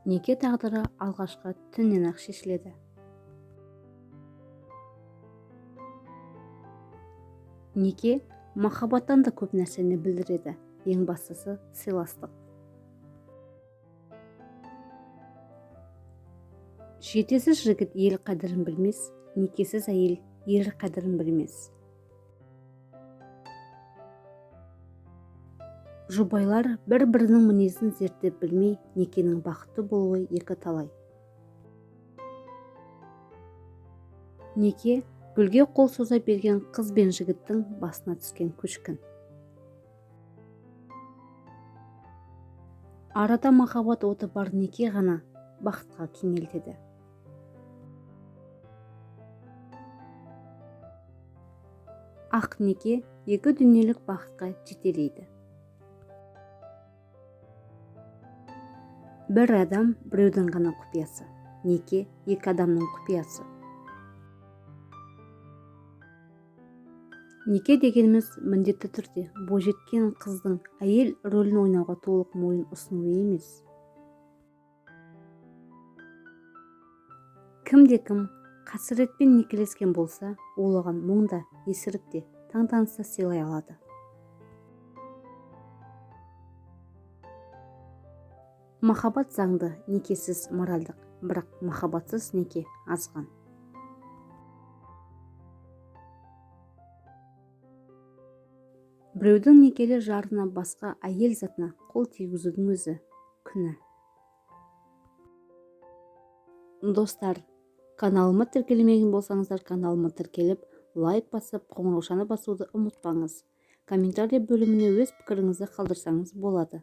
Неке тағдыры алғашқы түннен-ақ шешіледі. Неке махаббаттан да көп нәрсені білдіреді. Ең бастысы сыйластық. Жетесіз жігіт ел қадірін білмес, некесіз әйел ер қадірін білмес. Жұбайлар бір-бірінің мінезін зерттеп білмей, некенің бақытты болуы екі талай. Неке гүлге қол соза берген қыз бен жігіттің басына түскен көшкін. Арада махаббат оты бар неке ғана бақытқа кеңелтеді. Ақ неке екі дүниелік бақытқа жетелейді. Бір адам біреудің ғана құпиясы, неке екі адамның құпиясы. Неке дегеніміз міндетті түрде бойжеткен қыздың әйел рөлін ойнауға толық мойын ұсынуы емес. Кімде-кім қасіретпен некелескен болса, ол оған мұң да, есірік те, таңданыс та сыйлай алады. Махаббат заңды, некесіз моральдық, бірақ махаббатсыз неке азған. Біреудің некелі жарына басқа әйел затына қол тигізудің өзі күнә. Достар, каналыма тіркелмеген болсаңыздар, каналыма тіркеліп, лайк басып, қоңыраушаны басуды ұмытпаңыз. Комментарий бөліміне өз пікіріңізді қалдырсаңыз болады.